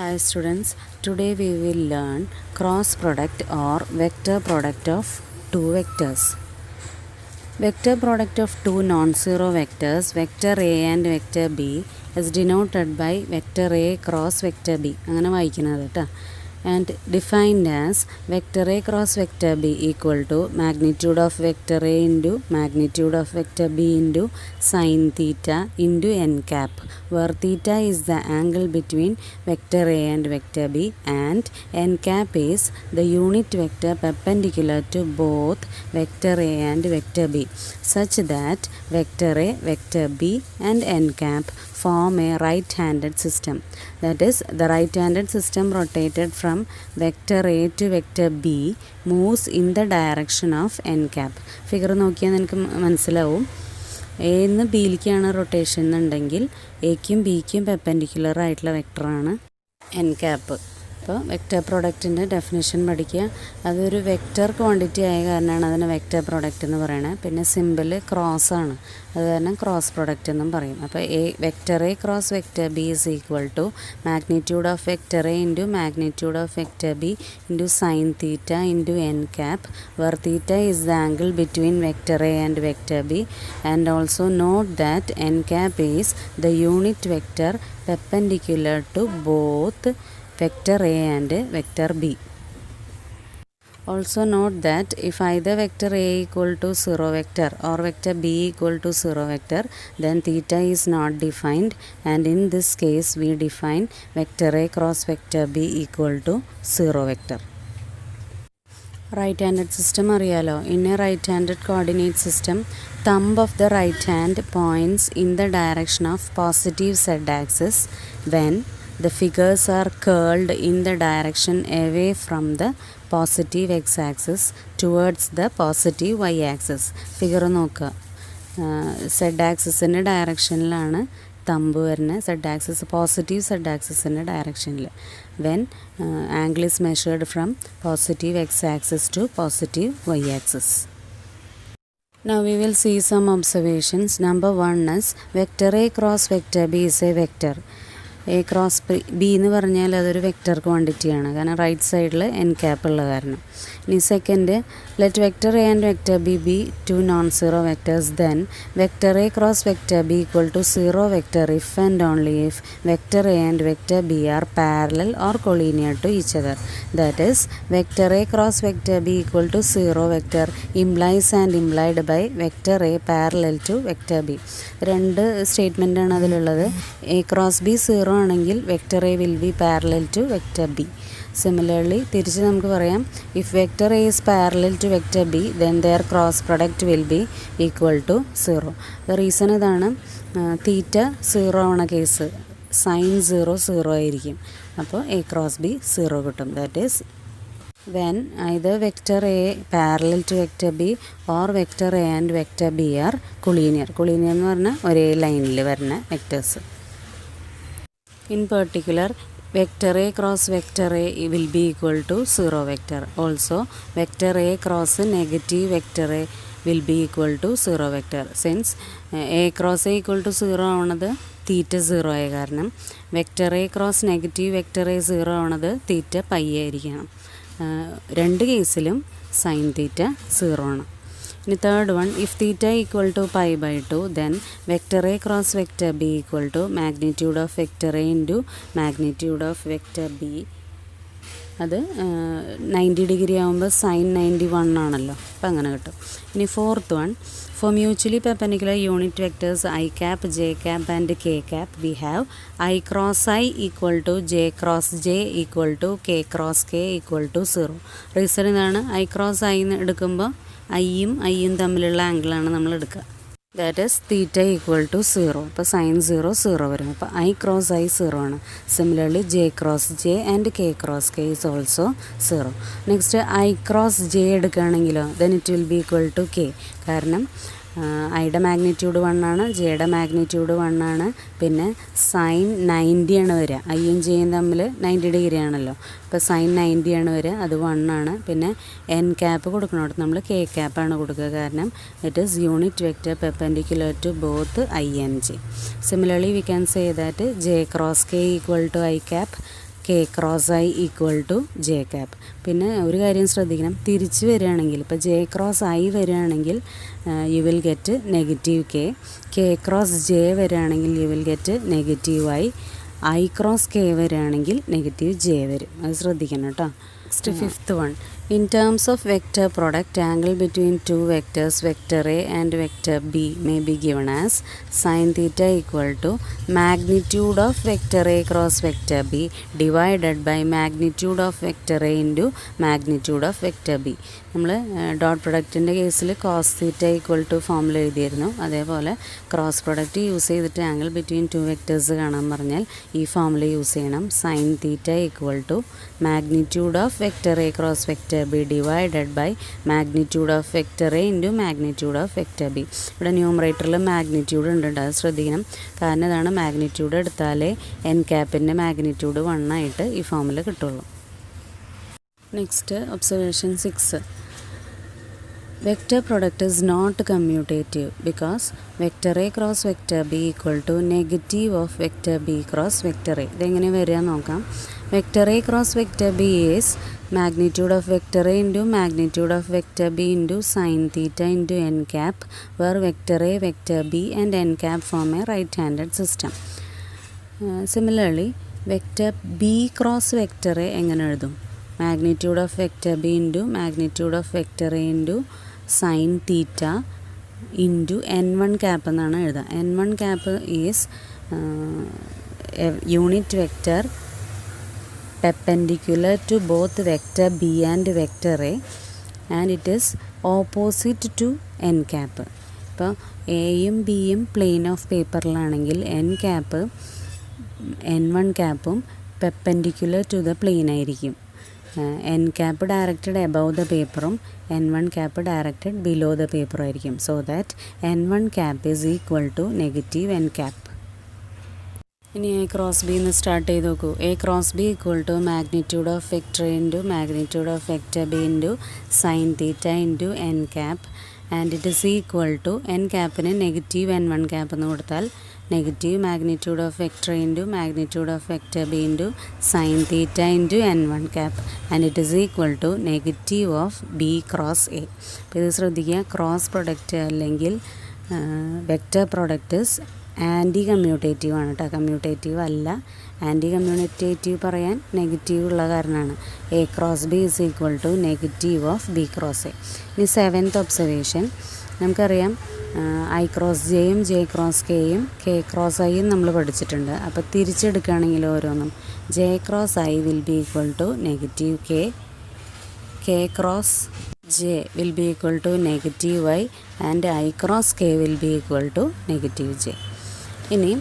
Hi students, today we will learn cross product or vector product of two vectors. Vector product of two non-zero vectors, vector A and vector B, is denoted by vector A cross vector B. അങ്ങനെ വായിക്കുന്നത് കേട്ടോ. And defined as vector A cross vector B equal to magnitude of vector A into magnitude of vector B into sin theta into n cap, where theta is the angle between vector A and vector B and n cap is the unit vector perpendicular to both vector A and vector B, such that vector A, vector B and n cap form a right-handed system. That is, the right-handed system rotated from vector A to vector B moves in the direction of n cap. Figure നോക്കിയാൽ നിങ്ങൾക്ക് മനസ്സിലാവും. എന്ന് ബിയിലേക്കാണ് rotation എന്നുണ്ടെങ്കിൽ എക്കും ബിക്കും perpendicular ആയിട്ടുള്ള വെക്ടറാണ് N cap. അപ്പോൾ vector പ്രോഡക്റ്റിൻ്റെ definition പഠിക്കുക. അതൊരു വെക്റ്റർ ക്വാണ്ടിറ്റി ആയ കാരണമാണ് അതിനെ വെക്റ്റർ പ്രോഡക്റ്റ് എന്ന് പറയണത്. പിന്നെ സിമ്പിൾ ക്രോസ് ആണ്, അത് കാരണം ക്രോസ് പ്രോഡക്റ്റ് എന്നും പറയും. അപ്പോൾ vector A cross vector B is equal to magnitude of vector A into magnitude of vector B into sine theta into N cap, where theta is the angle between vector A and vector B, and also note that N cap is the unit vector perpendicular to both vector A and vector B. Also note that if either vector A equal to 0 vector or vector B equal to 0 vector, then theta is not defined, and in this case we define vector A cross vector B equal to 0 vector. Right-handed system അറിയാലോ. In a right-handed coordinate system, thumb of the right hand points in the direction of positive z-axis when the figures are curled in the direction away from the positive x-axis towards the positive y-axis. Figure നോക്കുക. z-ആക്സിസിൻ്റെ ഡയറക്ഷനിലാണ് thumb വരുന്നത്. z-ആക്സിസ് positive z-ആക്സിസിൻ്റെ ഡയറക്ഷനിൽ when angle is measured from positive x-axis to positive y-axis. Now we will see some observations. Number 1 is vector A cross vector B is a vector. A cross B എന്ന് പറഞ്ഞാൽ അതൊരു vector ക്വാണ്ടിറ്റിയാണ്, കാരണം right സൈഡിൽ N cap ഉള്ള കാരണം. ഇനി second, let vector A and vector B be two non zero vectors, then vector A cross vector B equal to zero vector if and only if vector A and vector B are parallel or collinear to each other. That is vector A cross vector B equal to zero vector implies and implied by vector A parallel to vector B. രണ്ട് സ്റ്റേറ്റ്മെൻറ്റാണ് അതിലുള്ളത്. A cross B zero ആണെങ്കിൽ vector A will B parallel to vector B. Similarly തിരിച്ച് നമുക്ക് പറയാം, if vector A is parallel to vector B then their cross product will be equal to zero. Reason ഇതാണ്, theta zero ആവണ case sine zero zero ആയിരിക്കും. അപ്പോൾ A cross B zero കിട്ടും. That is when either vector A parallel to vector B or vector A and vector B are collinear. Collinear എന്ന് പറഞ്ഞാൽ ഒരേ ലൈനിൽ വരുന്ന vectors. In particular, vector A cross vector A will be equal to 0 vector. Also, vector A cross negative vector A will be equal to 0 vector. Since A cross A equal to 0 ആവണത് theta zero ആയ കാരണം, vector A cross negative vector A zero ആവണത് theta pi ആയിരിക്കണം. രണ്ട് കേസിലും sine theta zero ആണ്. ഇനി third one, if theta equal to pi by two then vector A cross vector B equal to magnitude of vector A into magnitude of vector B. അത് 90 degree ആകുമ്പോൾ sign 91 ആണല്ലോ, അപ്പം അങ്ങനെ കിട്ടും. ഇനി fourth one, for mutually perpendicular unit vectors I cap J cap and K cap we have I cross I equal to J cross J equal to K cross K equal to zero. Reason ഇതാണ്, I cross I എന്ന് എടുക്കുമ്പോൾ ഐയും തമ്മിലുള്ള ആംഗിളാണ് നമ്മൾ എടുക്കുക. That is theta equal to zero. അപ്പോൾ sine zero zero വരും. അപ്പോൾ ഐ ക്രോസ് ഐ സീറോ ആണ്. Similarly J cross J and K cross K is also zero. Next I cross J എടുക്കുകയാണെങ്കിലോ then it will be equal to K. കാരണം ഐയുടെ magnitude 1 ആണ്, ജെയുടെ magnitude 1 ആണ്. പിന്നെ സൈൻ 90 ആണ് വരിക. ഐയും ജെയും തമ്മിൽ 90 ഡിഗ്രി ആണല്ലോ. ഇപ്പോൾ സൈൻ 90 ആണ് വരിക, അത് 1 ആണ്. പിന്നെ എൻ ക്യാപ്പ് കൊടുക്കണോടത്ത് നമ്മൾ കെ ക്യാപ്പാണ് കൊടുക്കുക, കാരണം it is unit vector perpendicular to both I and J. Similarly, we can say that j cross k equal to I cap, K cross I equal to J cap. പിന്നെ ഒരു കാര്യം ശ്രദ്ധിക്കണം, തിരിച്ച് വരികയാണെങ്കിൽ ഇപ്പോൾ ജെ ക്രോസ് ഐ വരികയാണെങ്കിൽ you will get negative K cross J വരികയാണെങ്കിൽ you will get negative I cross K വരികയാണെങ്കിൽ നെഗറ്റീവ് ജെ വരും. അത് ശ്രദ്ധിക്കണം കേട്ടോ. Next fifth one. In terms of vector product, angle between two vectors, vector A and vector B, may be given as sin theta equal to magnitude of vector A cross vector B divided by magnitude of vector A into magnitude of vector B. നമ്മൾ dot പ്രൊഡക്റ്റിൻ്റെ കേസിൽ cos theta equal to ഫോമിൽ എഴുതിയിരുന്നു. അതേപോലെ cross product use ചെയ്തിട്ട് angle between two vectors കാണാൻ പറഞ്ഞാൽ ഈ ഫോമിൽ യൂസ് ചെയ്യണം. Sine theta equal to magnitude of vector A cross vector B divided by magnitude of vector A into magnitude of vector B. ഇവിടെ ന്യൂമറേറ്ററിൽ മാഗ്നിറ്റ്യൂഡ് ഉണ്ട്, അത് ശ്രദ്ധിക്കണം. കാരണം ഇതാണ് മാഗ്നിറ്റ്യൂഡ് എടുത്താലേ എൻ ക്യാപ്പിൻ്റെ മാഗ്നിറ്റ്യൂഡ് 1 ആയിട്ട് ഈ ഫോമിൽ കിട്ടുള്ളൂ. Next observation 6. Vector product is not commutative because vector A cross vector B equal to negative of vector B cross vector A. ഇതെങ്ങനെ വരിക നോക്കാം. Vector A cross vector B is magnitude of vector A into magnitude of vector B into sin theta into n cap, where vector A, vector B and n cap form a right-handed system. Similarly, vector B cross vector A എങ്ങനെ എഴുതും? Magnitude of vector B into magnitude of vector A into sin theta into n1 cap എന്നാണ് എഴുതുക. n1 cap is unit vector perpendicular to both vector B and vector A and it is opposite to n cap. ഇപ്പോൾ എയും ബിയും plane of പേപ്പറിലാണെങ്കിൽ n cap n1 capും perpendicular to the plane ആയിരിക്കും. n cap directed above the പേപ്പറും n1 cap directed below the പേപ്പറും ആയിരിക്കും. So that n1 cap is equal to negative n cap. ഇനി എ ക്രോസ് ബി എന്ന് start ചെയ്ത് നോക്കൂ. A cross B equal to magnitude of vector A into magnitude of vector B into sine theta into n cap and it is equal to n capന് negative n1 cap എന്ന് കൊടുത്താൽ negative magnitude of vector A into magnitude of vector B into sine theta into n1 cap and it is equal to negative of B cross A. അപ്പോൾ ഇത് ശ്രദ്ധിക്കുക, cross product അല്ലെങ്കിൽ vector product anti commutative ആണ് കേട്ടോ, commutative അല്ല. Anti commutative പറയാൻ negative ഉള്ള കാരണമാണ്. A cross B is equal to negative of B cross A. ഇനി 7th ഒബ്സർവേഷൻ. നമുക്കറിയാം ഐ ക്രോസ് ജെയും ജെ ക്രോസ് കെയും കെ ക്രോസ് ഐയും നമ്മൾ പഠിച്ചിട്ടുണ്ട്. അപ്പോൾ തിരിച്ചെടുക്കുകയാണെങ്കിൽ ഓരോന്നും J cross I will be equal to negative K cross J will be equal to negative I and I cross K will be equal to negative J. ഇനി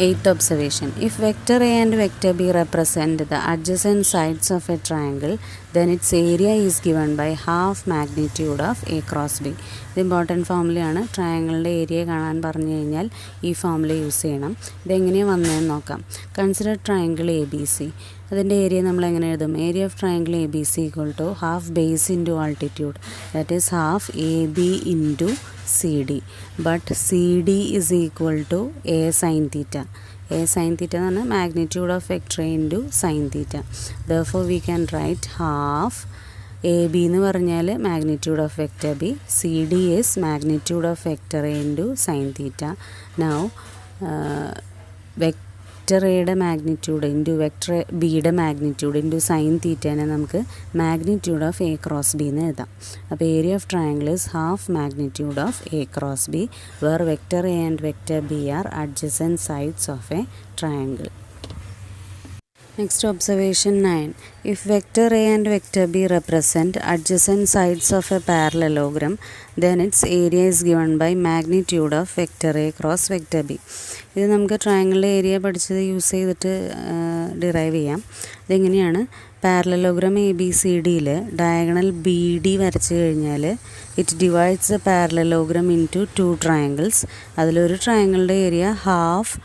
8th observation. If vector A and vector B represent the adjacent sides of a triangle, then its area is given by half magnitude of A cross B. ഇത് important ഫോമുലയാണ്. ട്രയാങ്കിളിൻ്റെ area കാണാൻ പറഞ്ഞു കഴിഞ്ഞാൽ ഈ formula use ചെയ്യണം. ഇതെങ്ങനെയാണ് വന്നതെന്ന് നോക്കാം. Consider triangle A B C. അതിൻ്റെ ഏരിയ നമ്മൾ എങ്ങനെ എഴുതും? Area of triangle A B C equal to half base into altitude, that is half A B into C D. But C D is equal to A sine theta. A sine theta എന്ന് പറഞ്ഞാൽ magnitude of vector A into sine theta. Therefore we can write half A B എന്ന് പറഞ്ഞാൽ magnitude of vector B, C D is magnitude of vector A into sine theta. Now vector എയുടെ magnitude into vector ബിയുടെ magnitude into sine തീറ്റേനെ നമുക്ക് magnitude of A cross B എന്ന് എഴുതാം. അപ്പോൾ area of triangle is half magnitude of A cross B, where vector A and vector B are adjacent sides of a triangle. Next observation 9. If vector A and vector B represent adjacent sides of a parallelogram, then its area is given by magnitude of vector A cross vector B. ഇത് നമുക്ക് ട്രയാങ്കിളിൻ്റെ area പഠിച്ചത് use ചെയ്തിട്ട് derive ചെയ്യാം. ഇതെങ്ങനെയാണ്? Parallelogram A B C ഡിയിൽ diagonal B D വരച്ച് കഴിഞ്ഞാൽ it divides the parallelogram into 2 triangles. അതിലൊരു ട്രയാങ്കിളിൻ്റെ area half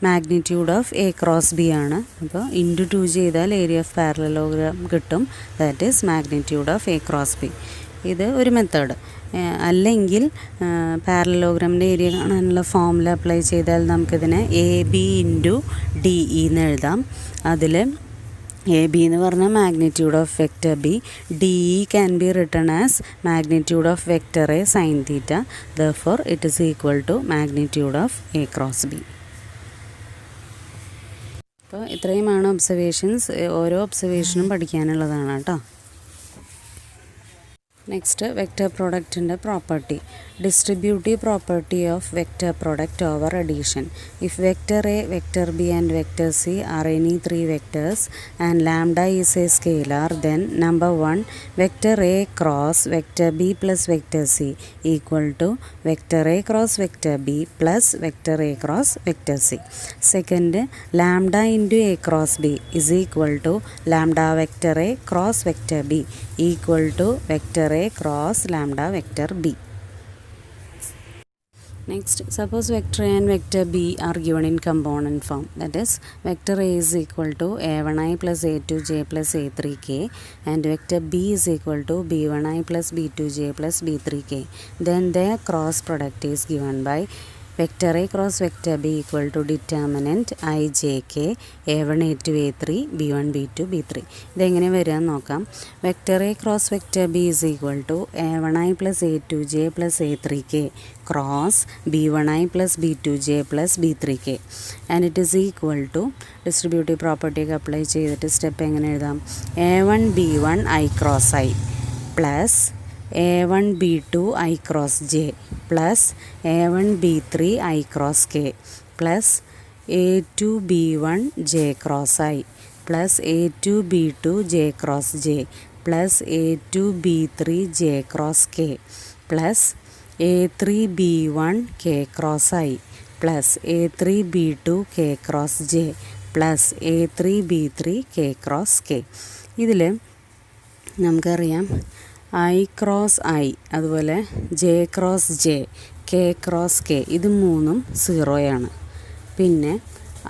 magnitude of A cross B ആണ്. അപ്പോൾ ഇൻറ്റു 2 ചെയ്താൽ ഏരിയ ഓഫ് പാരലലോഗ്രാം കിട്ടും, that is magnitude of A cross B. ഇത് ഒരു മെത്തേഡ്. അല്ലെങ്കിൽ പാരലലോഗ്രാമിൻ്റെ ഏരിയ കാണാനുള്ള ഫോമുല അപ്ലൈ ചെയ്താൽ നമുക്കിതിനെ A B into D E എന്ന് എഴുതാം. അതിൽ എ ബി എന്ന് പറഞ്ഞാൽ magnitude of vector B. D E can be written as magnitude of vector A sine theta. Therefore it is equal to magnitude of A cross B. അപ്പോൾ ഇത്രയുമാണ് observations. ഓരോ ഒബ്സർവേഷനും പഠിക്കാനുള്ളതാണ് കേട്ടോ. നെക്സ്റ്റ് വെക്റ്റർ പ്രോഡക്റ്റിൻ്റെ property. Distributive property of vector product over addition. If vector A, vector B and vector C are any three vectors and lambda is a scalar, then number 1 vector A cross vector B plus vector C equal to vector A cross vector B plus vector A cross vector C. Second, lambda into A cross B is equal to lambda vector A cross vector B equal to vector A cross lambda vector B. Next, suppose vector A and vector B are given in component form. That is, vector A is equal to a1i plus a2j plus a3k and vector B is equal to b1i plus b2j plus b3k. Then their cross product is given by vector A cross vector B equal to determinant I j k a1 a2 a3 b1 b2 b3. ഇതെങ്ങനെ വരികയെന്ന് നോക്കാം. Vector A cross vector B is equal to a1i plus a2j plus a3k cross b1i plus b2j plus b3k and it is equal to distributive പ്രോപ്പർട്ടിയൊക്കെ apply ചെയ്തിട്ട് step എങ്ങനെ എഴുതാം. a1 b1 i cross i plus a1 b2 i cross j plus a1 b3 i cross k plus a2 b1 j cross i plus a2 b2 j cross j plus a2 b3 j cross k plus a3 b1 k cross i plus a3 b2 k cross j plus a3 b3 k cross k. ഇതിൽ നമുക്കറിയാം I cross I, അതുപോലെ J cross J, K cross K, ഇത് മൂന്നും സീറോയാണ്. പിന്നെ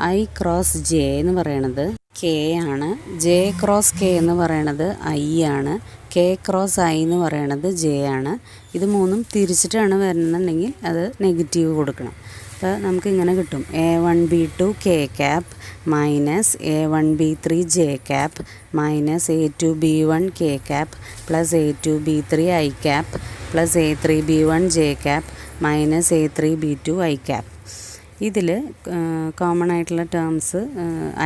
I cross J എന്ന് പറയണത് K ആണ്, J cross K എന്ന് പറയണത് ഐ ആണ്, കെ ക്രോസ് ഐ എന്ന് പറയണത് ജെ ആണ്. ഇത് മൂന്നും തിരിച്ചിട്ടാണ് വരുന്നുണ്ടെങ്കിൽ അത് നെഗറ്റീവ് കൊടുക്കണം. അപ്പോൾ നമുക്കിങ്ങനെ കിട്ടും a1b2 k cap minus a1b3 j cap minus a2b1 k cap plus a2b3 i cap plus a3b1 j cap minus a3b2 i cap. ഇതിൽ കോമൺ ആയിട്ടുള്ള ടേംസ്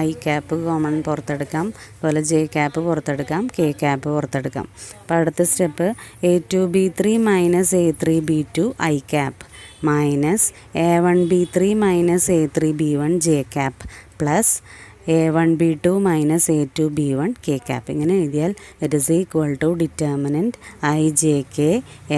ഐ ക്യാപ്പ് കോമൺ പുറത്തെടുക്കാം, അതുപോലെ ജെ ക്യാപ്പ് പുറത്തെടുക്കാം, K cap പുറത്തെടുക്കാം. അപ്പോൾ അടുത്ത step a2b3 minus a3b2 I cap minus a1b3 minus a3b1 j cap plus a1b2 minus a2b1 k cap. ഇങ്ങനെ എഴുതിയാൽ it is equal to determinant I J K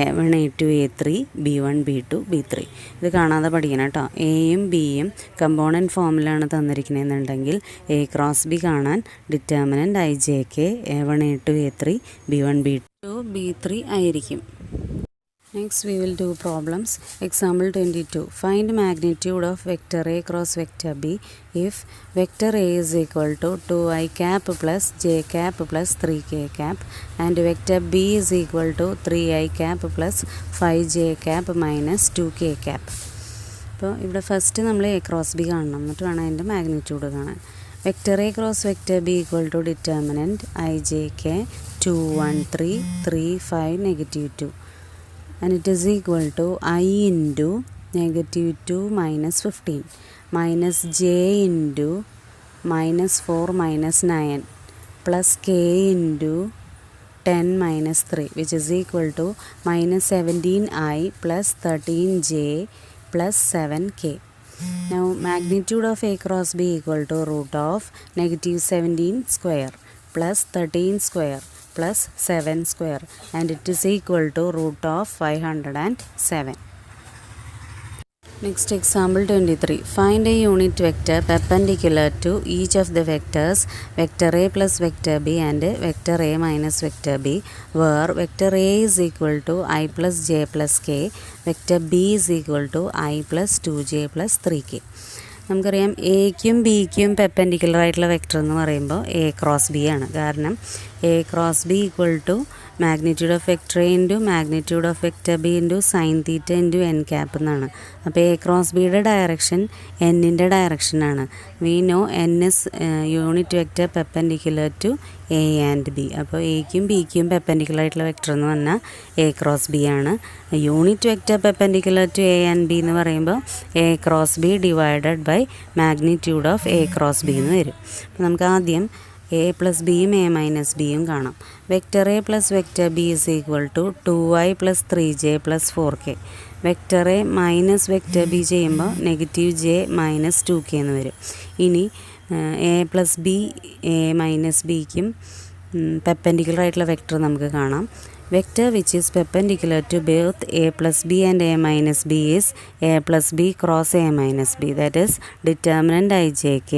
a1 a2 a3 b1 b2 b3. ഇത് കാണാതെ പഠിക്കണം കേട്ടോ. എയും ബിയും component ഫോമിലാണ് തന്നിരിക്കുന്നതെന്നുണ്ടെങ്കിൽ A cross B കാണാൻ determinant I J K a1 a2 a3 b1 b2 b3 ആയിരിക്കും. Next we will do problems. Example 22. Find magnitude of vector A cross vector B if vector A is equal to 2i cap plus j cap plus 3k cap and vector B is equal to 3i cap plus 5j cap minus 2k cap. അപ്പോൾ ഇവിടെ first നമ്മൾ A cross B കാണണം, എന്നിട്ട് വേണം അതിൻ്റെ magnitude കാണാൻ. Vector A cross vector B equal to determinant I J K 2 1 3 3 5 -2 and it is equal to I into -2 minus 15 minus j into -4 minus 9 plus k into 10 minus 3 which is equal to minus 17i plus 13j plus 7k. Now magnitude of A cross B equal to root of -17 square plus 13 square plus 7 square and it is equal to root of 507. Next example 23. Find a unit vector perpendicular to each of the vectors vector A plus vector B and vector A minus vector B where vector A is equal to I plus j plus k, vector B is equal to I plus 2j plus 3k. നമുക്കറിയാം എയ്ക്കും ബിക്കും perpendicular ആയിട്ടുള്ള vector എന്ന് പറയുമ്പോൾ A cross B ആണ്. കാരണം A cross B equal to magnitude of vector A into magnitude of vector B into sine theta into N cap എന്നാണ്. അപ്പോൾ A cross ബിയുടെ direction എന്നിൻ്റെ ഡയറക്ഷനാണ്. We know N is unit vector perpendicular to A and B. അപ്പോൾ എക്കും ബിക്കും perpendicular ആയിട്ടുള്ള vector എന്ന് പറഞ്ഞാൽ എ ക്രോസ് ബി ആണ്. Unit vector perpendicular to A and B എന്ന് പറയുമ്പോൾ A cross B divided by magnitude of A cross B എന്ന് വരും. അപ്പോൾ നമുക്ക് ആദ്യം എ പ്ലസ് ബിയും എ മൈനസ് ബിയും കാണാം. Vector A plus vector B is equal to 2y plus 3j plus 4k. Vector A minus vector B ചെയ്യുമ്പോൾ negative J minus 2k എന്ന് വരും. ഇനി A plus B A minus ബിക്കും perpendicular ആയിട്ടുള്ള vector നമുക്ക് കാണാം. Vector which is perpendicular to both a plus b and a minus b is a plus b cross a minus b. That is determinant ijk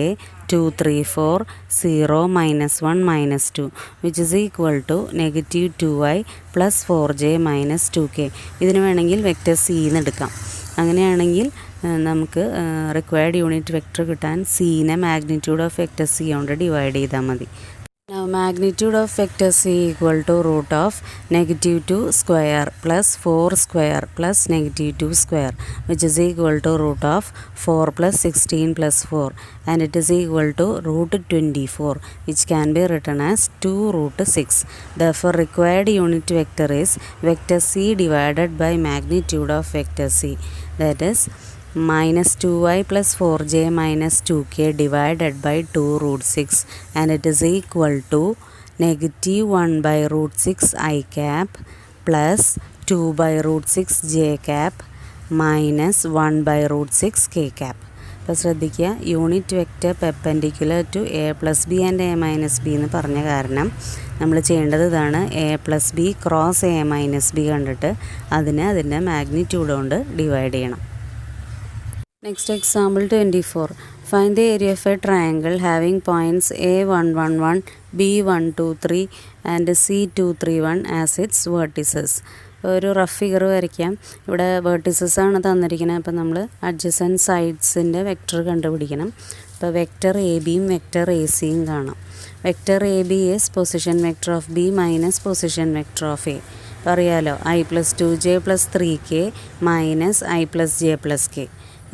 2, 3, 4, 0, minus 1, minus 2, which is equal to negative 2y plus 4j minus 2k. ഇതിന് വേണമെങ്കിൽ vector C എന്ന് എടുക്കാം. അങ്ങനെയാണെങ്കിൽ നമുക്ക് required unit vector കിട്ടാൻ സീനെ magnitude of vector C കൊണ്ട് divide ചെയ്താൽ മതി. Now magnitude of vector c equal to root of negative 2 square plus 4 square plus negative 2 square, which is equal to root of 4 plus 16 plus 4, and it is equal to root 24, which can be written as 2 root 6. Therefore required unit vector is vector c divided by magnitude of vector c, that is minus 2y plus 4j minus 2k divided by 2 root 6, and it is equal to negative 1 by root 6 I cap plus 2 by root 6 j cap minus 1 by root 6 k cap. അപ്പോൾ ശ്രദ്ധിക്കുക, unit vector perpendicular to A plus B and A minus B എന്ന് പറഞ്ഞ കാരണം നമ്മൾ ചെയ്യേണ്ടത് ഇതാണ്. A plus B cross A minus B കണ്ടിട്ട് അതിൻ്റെ മാഗ്നിറ്റ്യൂഡ് കൊണ്ട് ഡിവൈഡ് ചെയ്യണം. Next example 24. Find the area of a triangle having points A111, B123 and C231 as its vertices. ഒരു റഫ് ഫിഗർ വരയ്ക്കാം. ഇവിടെ വേർട്ടിസസ് ആണ് തന്നിരിക്കുന്നത്. അപ്പോൾ നമ്മൾ അഡ്ജസൻറ്റ് സൈഡ്സിൻ്റെ വെക്ടർ കണ്ടുപിടിക്കണം. അപ്പോൾ വെക്ടർ എ ബിയും വെക്ടർ എ സിയും കാണാം. Vector A B is position vector of B minus position vector of A. അറിയാലോ, I plus 2j plus 3k minus I plus j plus k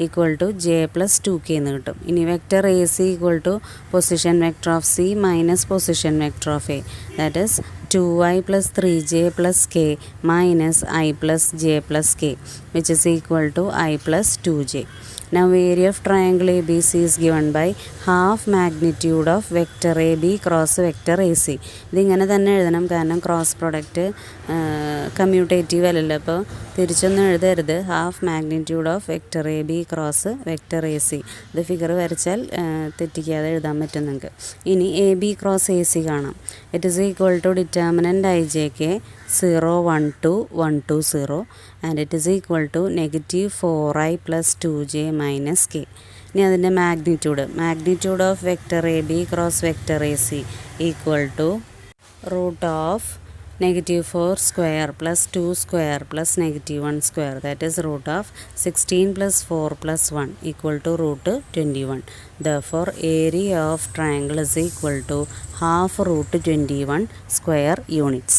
equal to J plus 2k എന്ന് കിട്ടും. ഇനി vector A C equal to position vector of C minus position vector of A, that is 2y plus 3j plus k minus I plus j plus k, which is equal to I plus 2j. Now area of triangle ABC is given by half magnitude of vector AB cross vector AC. ഇതിങ്ങനെ തന്നെ എഴുതണം, കാരണം cross product commutative അല്ലല്ലോ. അപ്പോൾ തിരിച്ചൊന്നും എഴുതരുത്. Half magnitude of vector A B cross vector A C. ഇത് figure വരച്ചാൽ തെറ്റിക്കാതെ എഴുതാൻ പറ്റും നിങ്ങൾക്ക്. ഇനി A B cross A C കാണാം. It is equal to determinant I J K 0, 1, 2, 1, 2, 0, and it is equal to negative 4i plus 2j minus k. ഇനി അതിൻ്റെ magnitude of vector A B cross vector A C equal to root of negative 4 square plus 2 square plus negative 1 square, that is root of 16 plus 4 plus 1 equal to root 21. Therefore area of triangle is equal to half root 21 square units.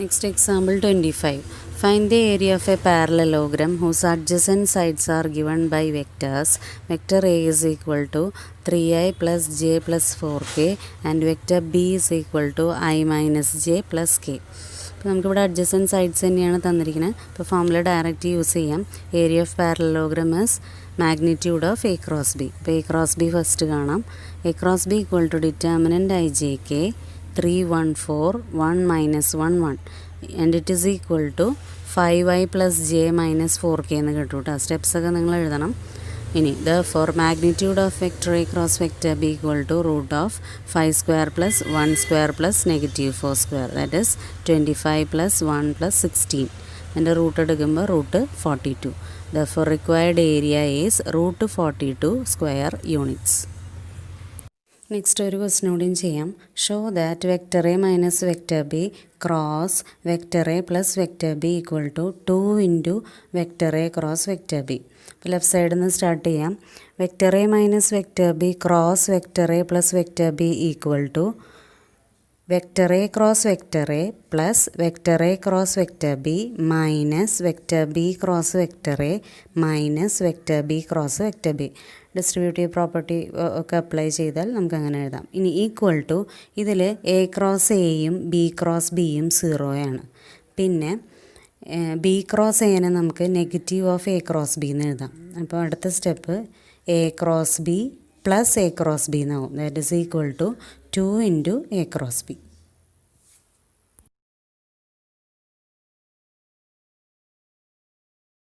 Next example 25. Find the area of a parallelogram whose adjacent sides are given by vectors. Vector A is equal to 3i plus j plus 4k and vector B is equal to I minus j plus k. അപ്പോൾ നമുക്കിവിടെ adjacent sides തന്നെയാണ് തന്നിരിക്കുന്നത്. അപ്പോൾ formula direct use ചെയ്യാം. Area of parallelogram is magnitude of A cross B. അപ്പോൾ A cross B first കാണാം. A cross B equal to determinant I J K 3, 1, 4, 1 minus 1, 1, and it is equal to 5i plus j minus 4k എന്ന് കിട്ടും കേട്ടോ. സ്റ്റെപ്സൊക്കെ നിങ്ങൾ എഴുതണം. ഇനി therefore magnitude of vector a cross vector b equal to root of 5 square plus 1 square plus negative 4 square, that is 25 plus 1 plus 16. അതിൻ്റെ root എടുക്കുമ്പോൾ root 42. therefore required area is root 42 square units. Next ഒരു question കൂടിയും ചെയ്യാം. Show that vector A minus vector B cross vector A plus vector B equal to 2 into vector A cross vector B. അപ്പോൾ left സൈഡിൽ നിന്ന് start ചെയ്യാം. Vector A minus vector B cross vector A plus vector B equal to vector A cross vector A plus vector A cross vector B minus vector B cross vector A minus vector B cross vector B. Distributive property ഒക്കെ apply ചെയ്താൽ നമുക്ക് അങ്ങനെ എഴുതാം. ഇനി equal to ഇതിൽ A cross എയും B cross ബിയും 0 ആണ്. പിന്നെ ബി ക്രോസ് എനെ നമുക്ക് negative of A cross B എന്ന് എഴുതാം. അപ്പോൾ അടുത്ത step A cross B plus A cross B എന്നാവും. That is equal to 2 into A cross B.